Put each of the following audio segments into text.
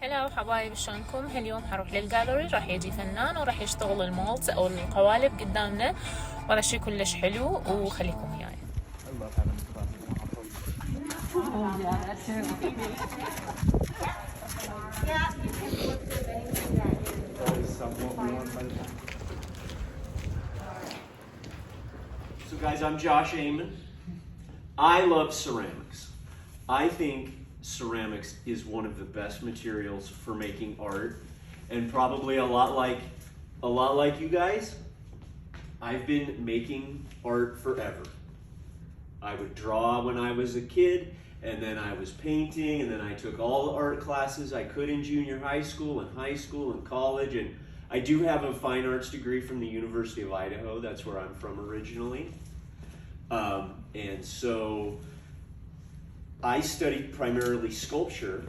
هلا حبايب، شلونكم؟ هاليوم حروح للجالري، راح يجي فنان وراح يشتغل المولدز او القوالب قدامنا، وهذا شيء كلش حلو وخليكم وياي. So guys, I'm Josh Amine. I love ceramics. I think ceramics is one of the best materials for making art, and probably a lot like you guys, I've been making art forever. I would draw when I was a kid, and then I was painting, and then I took all the art classes I could in junior high school and college, and I do have a fine arts degree from the University of Idaho. That's where I'm from originally. And so I studied primarily sculpture.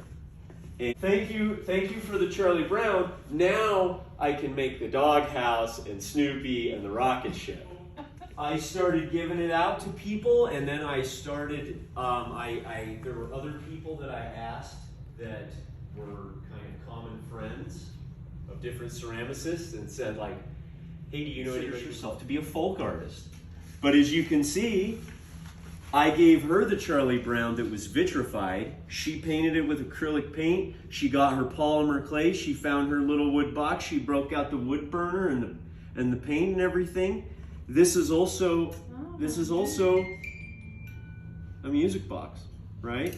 And thank you for the Charlie Brown. Now I can make the doghouse and Snoopy and the rocket ship. I started giving it out to people, and then I started, there were other people that I asked that were kind of common friends of different ceramicists and said like, hey, do you know any yourself to be a folk artist? But as you can see, I gave her the Charlie Brown that was vitrified. She painted it with acrylic paint. She got her polymer clay. She found her little wood box. She broke out the wood burner and the paint and everything. This is also a music box, right?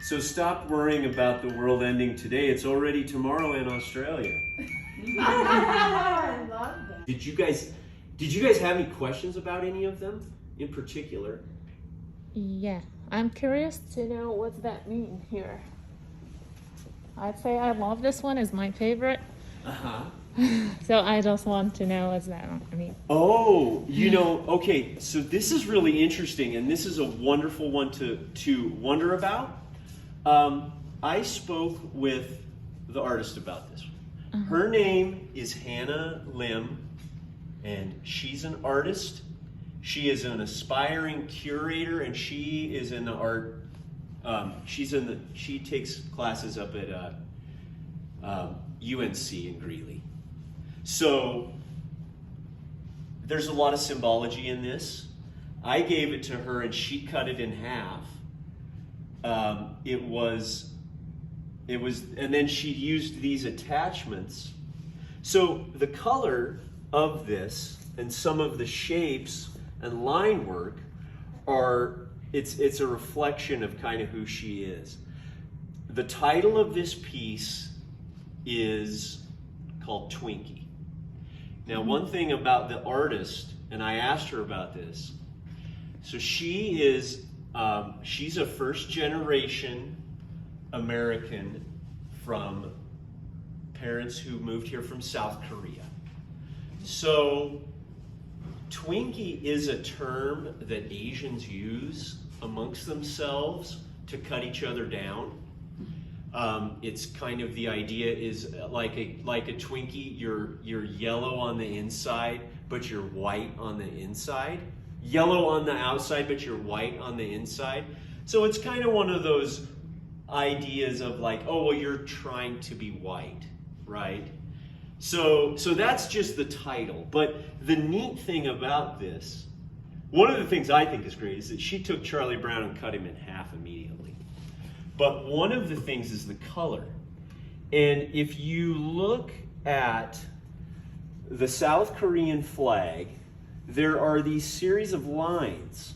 So stop worrying about the world ending today. It's already tomorrow in Australia. I love that. Did you guys have any questions about any of them in particular? Yeah, I'm curious to know what's that mean here. I'd say I love this one, is my favorite. So I just want to know what's that mean. Oh, you know, okay, so this is really interesting, and this is a wonderful one to wonder about. I spoke with the artist about this. Her name is Hannah Lim, and she's an artist. She is an aspiring curator, and she is in the art. She takes classes up at UNC in Greeley. So there's a lot of symbology in this. I gave it to her, and she cut it in half. It was, and then she used these attachments. So the color of this and some of the shapes and line work it's a reflection of kind of who she is. The title of this piece is called Twinkie. Now, one thing about the artist, and I asked her about this, so she's a first generation American from parents who moved here from South Korea. So Twinkie is a term that Asians use amongst themselves to cut each other down. It's kind of the idea is like a Twinkie, you're yellow on the inside, but you're white on the inside. Yellow on the outside, but you're white on the inside. So it's kind of one of those ideas of like, oh, well, you're trying to be white, right? So that's just the title. But the neat thing about this, one of the things I think is great is that she took Charlie Brown and cut him in half immediately. But one of the things is the color. And if you look at the South Korean flag, there are these series of lines.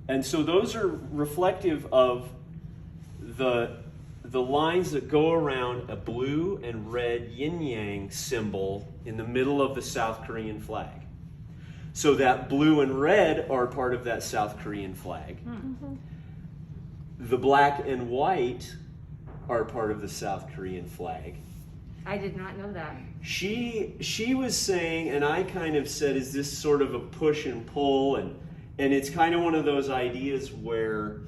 And so those are reflective of the lines that go around a blue and red yin-yang symbol in the middle of the South Korean flag. So that blue and red are part of that South Korean flag. Mm-hmm. The black and white are part of the South Korean flag. I did not know that. She was saying, and I kind of said, is this sort of a push and pull? And it's kind of one of those ideas where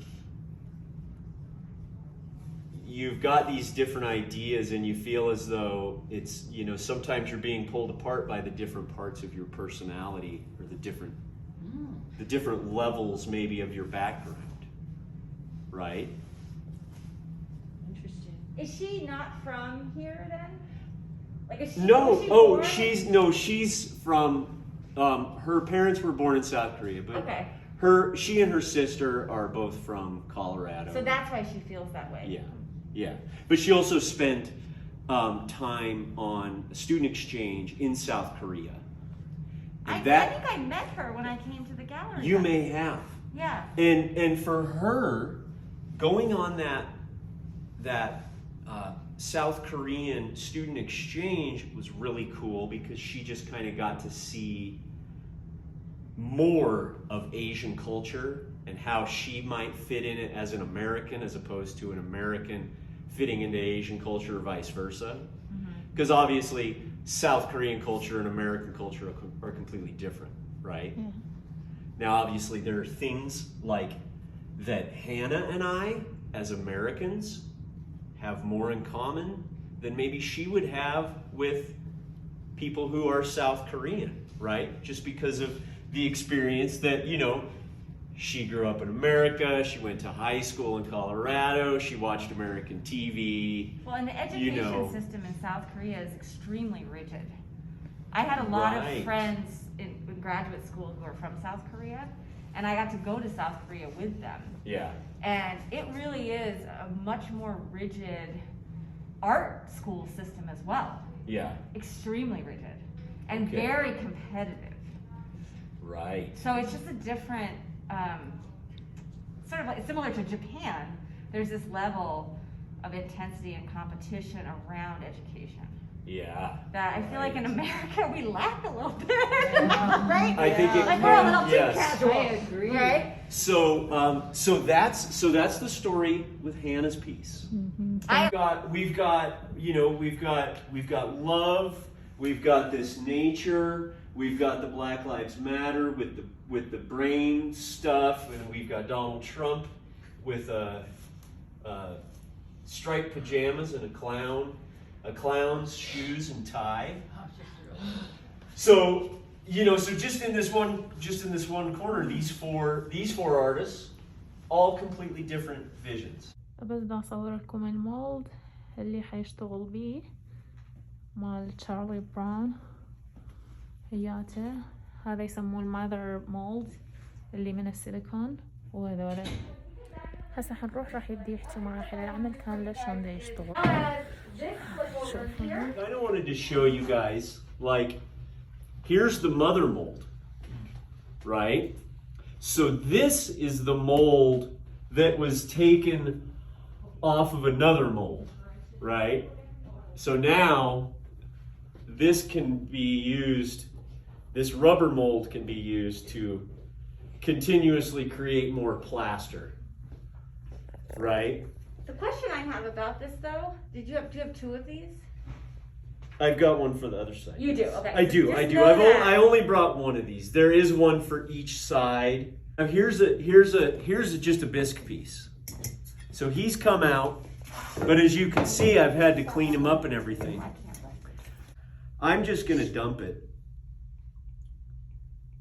you've got these different ideas and you feel as though it's, you know, sometimes you're being pulled apart by the different parts of your personality or the different levels maybe of your background. right? Interesting. Is she not from here then? Like, is she? No, was she born? she's from. Her parents were born in South Korea, but Okay. she and her sister are both from Colorado. So that's why she feels that way. Yeah, yeah. But she also spent time on student exchange in South Korea. I And think I met her when I came to the gallery. you may have. Yeah. And for her, going on that South Korean student exchange was really cool because she just kind of got to see more of Asian culture and how she might fit in it as an American as opposed to an American fitting into Asian culture or vice versa. Because obviously South Korean culture and American culture are completely different, right? Yeah. Now obviously there are things like that Hannah and I as Americans have more in common than maybe she would have with people who are South Korean, right? Just because of the experience that, she grew up in America, she went to high school in Colorado, she watched American TV. Well, and the education system in South Korea is extremely rigid. I had a lot Right. of friends in graduate school who are from South Korea, and I got to go to South Korea with them. Yeah. And it really is a much more rigid art school system as well. Yeah. Extremely rigid and Okay. very competitive. Right. So it's just a different, sort of like similar to Japan. There's this level of intensity and competition around education Yeah. that I feel like in America we lack a little bit, right? I think it Like we're a little too yes. casual. I agree. Right? So that's the story with Hannah's piece. We've got love, we've got this nature, we've got the Black Lives Matter with the brain stuff, and we've got Donald Trump with striped pajamas and a clown's shoes and tie. So just in this one corner, these four artists, all completely different visions. بس بدي أصور لكم المولد اللي حيشتغل بيه مال تشارلي براون هياته. هذا يسموه الماذر مولد اللي من السيليكون وهذولا. هسه حنروح راح يبدي يحكي مراحل العمل كاملة شلون دا يشتغل. شوفوا. I wanted to show you guys, like, here's the mother mold, right? So this is the mold that was taken off of another mold, right? So now this can be used, this rubber mold can be used to continuously create more plaster, right? The question I have about this though, do you have two of these? I've got one for the other side. You do, okay. I do. Just know that. I only brought one of these. There is one for each side. Now here's just a bisque piece. So he's come out, but as you can see, I've had to clean him up and everything. I'm just gonna dump it.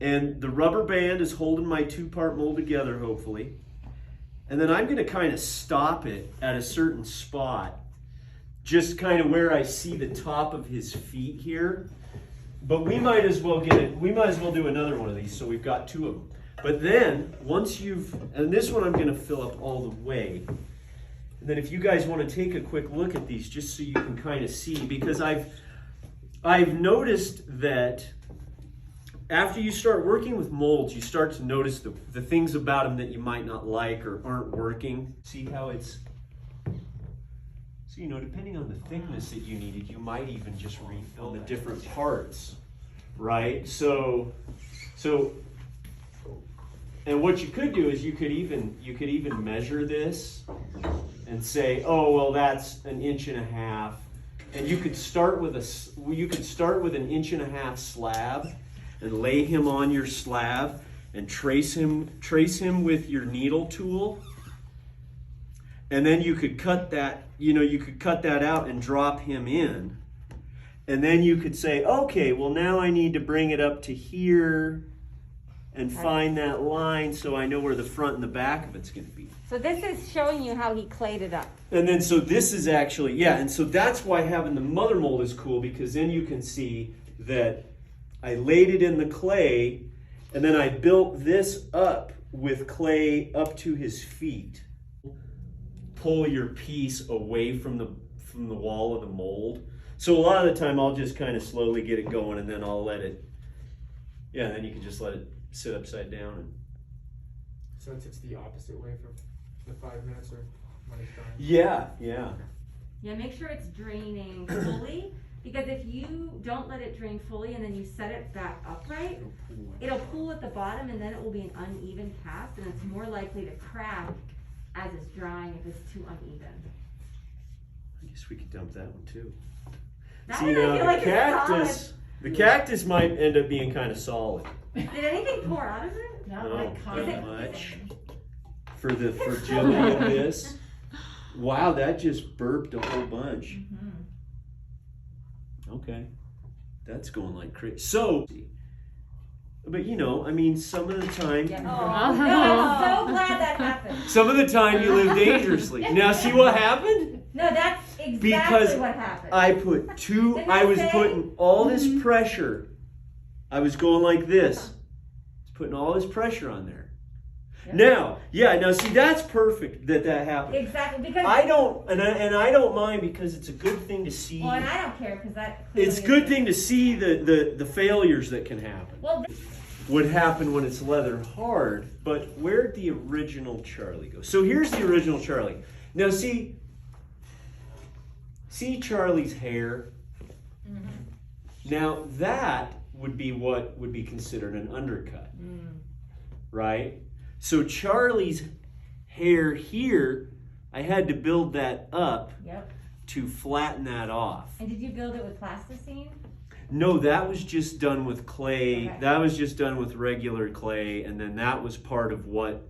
And the rubber band is holding my two-part mold together, hopefully. And then I'm gonna kind of stop it at a certain spot, just kind of where I see the top of his feet here. But we might as well do another one of these, so we've got two of them. But then, and this one I'm gonna fill up all the way. And then if you guys want to take a quick look at these, just so you can kind of see, because I've noticed that after you start working with molds, you start to notice the things about them that you might not like or aren't working. See how it's, so depending on the thickness that you needed, you might even just refill the different parts, right? So, and what you could do is you could even measure this and say, oh well, that's 1.5 inches, and you could start with an 1.5 inch slab and lay him on your slab and trace him with your needle tool, and then you could cut that out and drop him in, and then you could say, okay, well now I need to bring it up to here, and find that line so I know where the front and the back of it's going to be. So this is showing you how he clayed it up. And then so this is actually, yeah, and so that's why having the mother mold is cool, because then you can see that I laid it in the clay and then I built this up with clay up to his feet. Pull your piece away from the wall of the mold. So a lot of the time I'll just kind of slowly get it going and then I'll let it, yeah, then you can just let it sit upside down. And So it sits the opposite way for the 5 minutes or when it's done? yeah. Yeah, make sure it's draining fully, because if you don't let it drain fully and then you set it back upright, it'll pool at the bottom and then it will be an uneven cast, and it's more likely to crack as it's drying if it's too uneven. I guess we could dump that one too. That See, one I now feel like the cactus might end up being kind of solid. Did anything pour out of it? Not No, like not Is it- much. For the fragility of this. Wow, that just burped a whole bunch. Okay. That's going like crazy. So, but you know, I mean, some of the time, Yeah. Oh, no, I'm so glad that happened. some of the time you live dangerously. Now, see what happened? No, that's exactly Because what happened. I put Didn't I I was say? putting all this pressure. I was going like this. I was putting all this pressure on there. Yeah. Now see, that's perfect that happened. Exactly, because I don't mind, because it's a good thing to see. well, and I don't care because that. It's a good thing to see the failures that can happen. Well, Would happen when it's leather hard, but where'd the original Charlie go? So here's the original Charlie. Now see Charlie's hair? Now that would be what would be considered an undercut, right? So Charlie's hair here, I had to build that up yep. to flatten that off. And did you build it with plasticine? No, that was just done with clay. Okay. That was just done with regular clay, and then that was part of what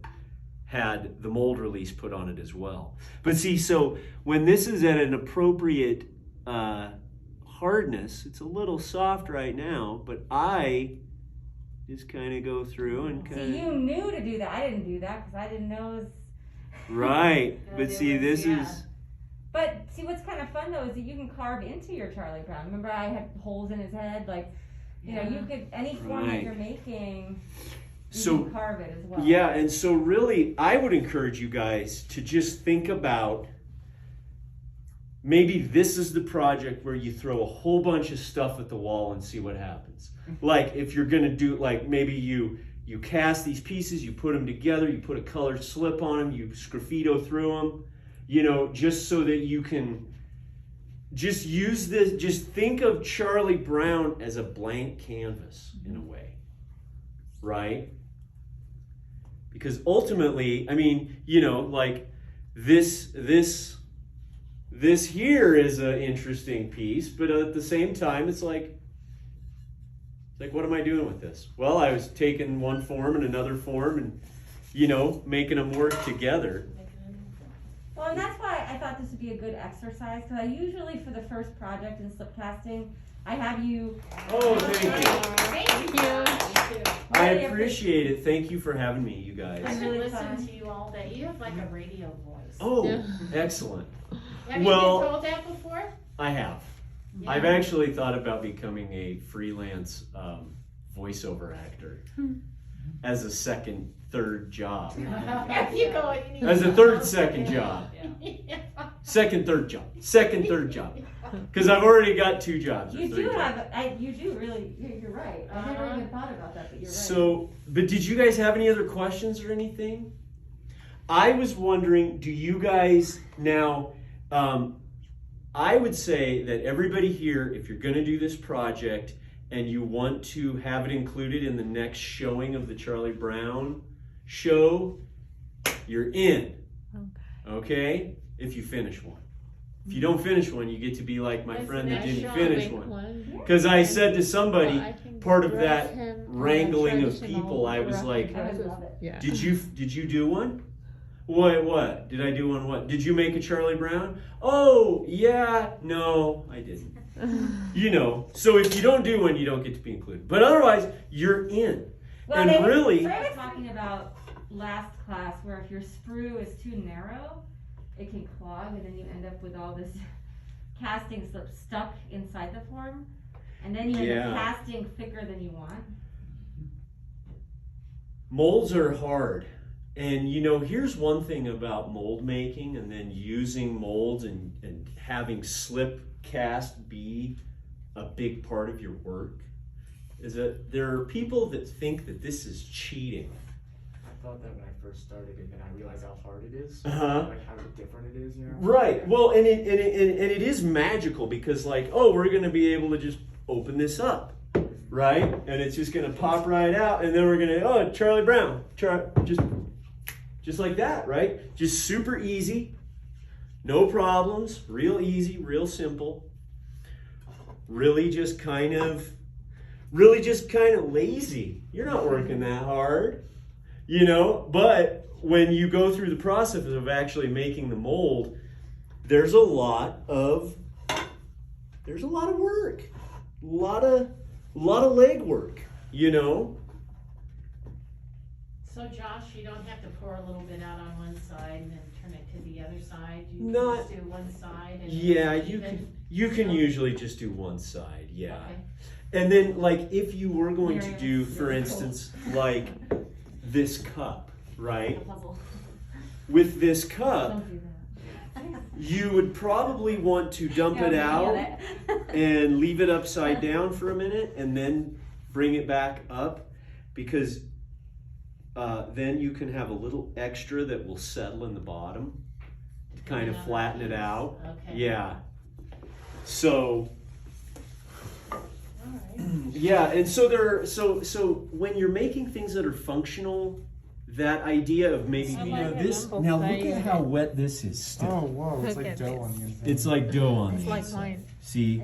had the mold release put on it as well. But see, so when this is at an appropriate hardness, it's a little soft right now, but I just kind of go through and kind See, you knew to do that. I didn't do that because I didn't know it was... Right, but see, this is... But see, what's kind of fun though is that you can carve into your Charlie Brown. Remember, I had holes in his head. Like, you know, you could any form that Right. you're making, you So, can carve it as well. yeah, and so really, I would encourage you guys to just think about, maybe this is the project where you throw a whole bunch of stuff at the wall and see what happens. Like if you're gonna do, like maybe you cast these pieces, you put them together, you put a colored slip on them, you sgraffito through them, you know, just so that you can just use this, just think of Charlie Brown as a blank canvas in a way, right? Because ultimately, I mean, you know, like this here is an interesting piece, but at the same time, it's like, what am I doing with this? Well, I was taking one form and another form and, you know, making them work together. Well, and that's why I thought this would be a good exercise, because I usually, for the first project in slip casting, I have you... Oh, thank you. Thank you. I appreciate it. Thank you for having me, you I guys. could really listen fun. to you all day. You have like a radio voice. Oh, Yeah. excellent. Have you well- been told that before? I have. Yeah. I've actually thought about becoming a freelance voiceover actor as a second, third job. You go and you need As a to- third, second job. Yeah. Second, third job. Second, third job. Because I've already got 2 jobs. or You 3 do jobs. have, you do really, you're right. I never even thought about that, but you're right. So, but did you guys have any other questions or anything? I was wondering, do you guys now, I would say that everybody here, if you're going to do this project and you want to have it included in the next showing of the Charlie Brown show, you're in. Okay? If you finish one. If you don't finish one, you get to be like my friend that didn't finish one. Because I said to somebody, part of that wrangling of people, I was like, I would love it. Yeah. did you do one? What? Did I do one what? Did you make a Charlie Brown? Oh, yeah. No, I didn't. You know, so if you don't do one, you don't get to be included. But otherwise, you're in. Well, And really- we're talking about last class where if your sprue is too narrow, it can clog, and then you end up with all this casting slip stuck inside the form, and then you end Yeah. up casting thicker than you want. Molds are hard. And you know, here's one thing about mold making and then using molds and having slip cast be a big part of your work, is that there are people that think that this is cheating. I thought that when I first started it, and I realized how hard it is. Uh-huh. Like how different it is, you know? Right. Well, and it is magical because, like, oh, we're going to be able to just open this up, right? And it's just going to pop right out, and then we're going to, oh, Charlie Brown, just like that, right? Just super easy, no problems, real easy, real simple. Really just kind of lazy. You're not working that hard, you know? But when you go through the process of actually making the mold, there's a lot of work, a lot of leg work, you know? So Josh, you don't have to pour a little bit out on one side and then turn it to the other side. You Not- just do one side. And Yeah, even. you can usually just do one side, yeah. Okay. And then, like, if you were going to Miriam, do, for really instance, like this cup, right? A puzzle. With this cup, Don't do that. you would probably want to dump it Yeah, out get it. and leave it upside down for a minute and then bring it back up, because then you can have a little extra that will settle in the bottom to kind of Yeah. flatten it out. Okay. Yeah. So All right. yeah, and so so when you're making things that are functional, that idea of maybe I you like know it. this. I'm Now both look at sides. how wet this is still. Oh, whoa, it's Look like at dough this. on the inside. It's like dough on It's the like inside. mine. See?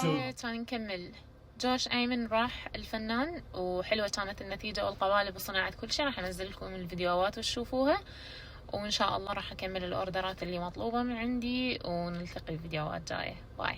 So تعالوا نكمل. جوش ايمن راح الفنان وحلوة كانت النتيجة والقوالب وصناعة كل شيء. راح انزل لكم الفيديوهات وتشوفوها، وان شاء الله راح اكمل الاوردرات اللي مطلوبة من عندي، ونلتقي في فيديوهات جاية. باي.